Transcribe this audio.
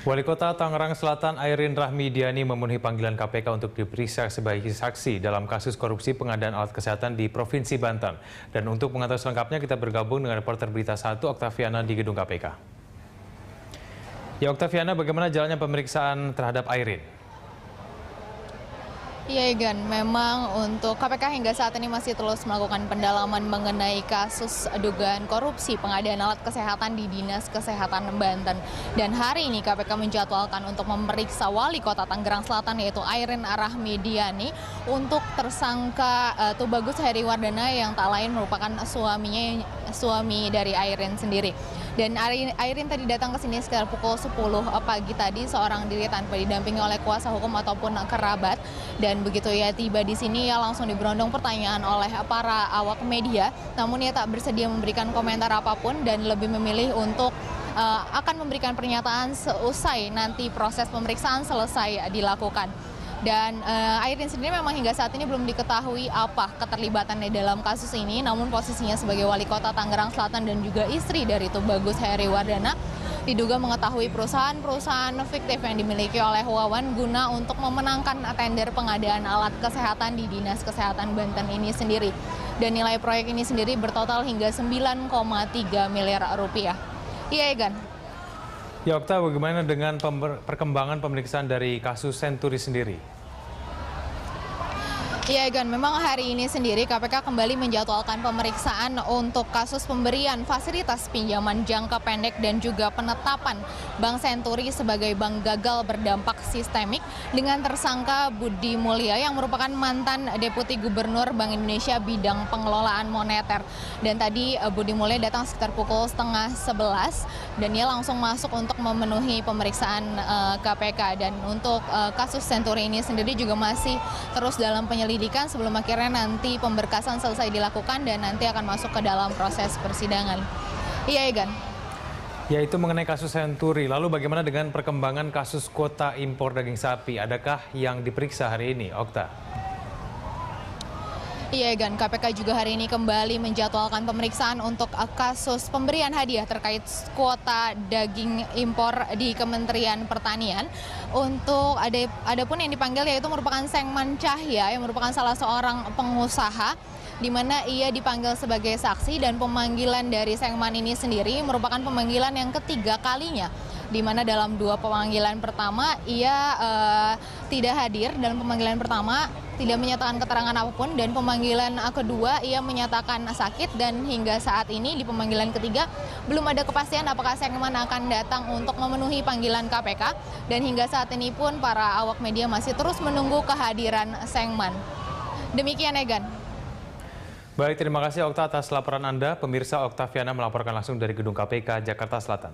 Wali Kota Tangerang Selatan Airin Rahmidiani memenuhi panggilan KPK untuk diperiksa sebagai saksi dalam kasus korupsi pengadaan alat kesehatan di Provinsi Banten. Dan untuk mengatur selengkapnya kita bergabung dengan reporter Berita 1 Oktaviana di gedung KPK. Ya Oktaviana, bagaimana jalannya pemeriksaan terhadap Airin? Iya, Egan, memang untuk KPK hingga saat ini masih terus melakukan pendalaman mengenai kasus dugaan korupsi pengadaan alat kesehatan di Dinas Kesehatan Banten. Dan hari ini KPK menjadwalkan untuk memeriksa Wali Kota Tangerang Selatan yaitu Airin Rahmidiani untuk tersangka Tubagus Heriwardana yang tak lain merupakan suami dari Airin sendiri. Dan Airin tadi datang ke sini sekitar pukul 10 pagi tadi seorang diri tanpa didampingi oleh kuasa hukum ataupun kerabat. Dan begitu ia tiba di sini, ia langsung diberondong pertanyaan oleh para awak media. Namun ia tak bersedia memberikan komentar apapun dan lebih memilih untuk akan memberikan pernyataan seusai nanti proses pemeriksaan selesai dilakukan. Dan Airin sendiri memang hingga saat ini belum diketahui apa keterlibatannya dalam kasus ini, namun posisinya sebagai Wali Kota Tangerang Selatan dan juga istri dari Tubagus Heriwardana diduga mengetahui perusahaan-perusahaan fiktif yang dimiliki oleh Wawan guna untuk memenangkan tender pengadaan alat kesehatan di Dinas Kesehatan Banten ini sendiri. Dan nilai proyek ini sendiri bertotal hingga 9,3 miliar rupiah. Iya, Egan. Ya Okta, bagaimana dengan perkembangan pemeriksaan dari kasus Senturi sendiri? Ya, Egan, memang hari ini sendiri KPK kembali menjadwalkan pemeriksaan untuk kasus pemberian fasilitas pinjaman jangka pendek dan juga penetapan Bank Senturi sebagai bank gagal berdampak sistemik dengan tersangka Budi Mulya yang merupakan mantan Deputi Gubernur Bank Indonesia bidang pengelolaan moneter. Dan tadi Budi Mulya datang sekitar pukul 10:30 dan dia langsung masuk untuk memenuhi pemeriksaan KPK. Dan untuk kasus Senturi ini sendiri juga masih terus dalam penyelidikan sebelum akhirnya nanti pemberkasan selesai dilakukan dan nanti akan masuk ke dalam proses persidangan. Iya, Egan. Yaitu mengenai kasus Senturi. Lalu bagaimana dengan perkembangan kasus kuota impor daging sapi? Adakah yang diperiksa hari ini, Okta? Iya, Egan, KPK juga hari ini kembali menjadwalkan pemeriksaan untuk kasus pemberian hadiah terkait kuota daging impor di Kementerian Pertanian. Untuk adapun yang dipanggil yaitu merupakan Sengman Cahya yang merupakan salah seorang pengusaha di mana ia dipanggil sebagai saksi, dan pemanggilan dari Sengman ini sendiri merupakan pemanggilan yang ketiga kalinya, di mana dalam dua pemanggilan pertama ia tidak hadir. Dalam pemanggilan pertama tidak menyatakan keterangan apapun, dan pemanggilan kedua ia menyatakan sakit, dan hingga saat ini di pemanggilan ketiga belum ada kepastian apakah Sengman akan datang untuk memenuhi panggilan KPK, dan hingga saat ini pun para awak media masih terus menunggu kehadiran Sengman. Demikian, Egan. Baik, terima kasih Okta atas laporan Anda. Pemirsa, Oktaviana melaporkan langsung dari gedung KPK Jakarta Selatan.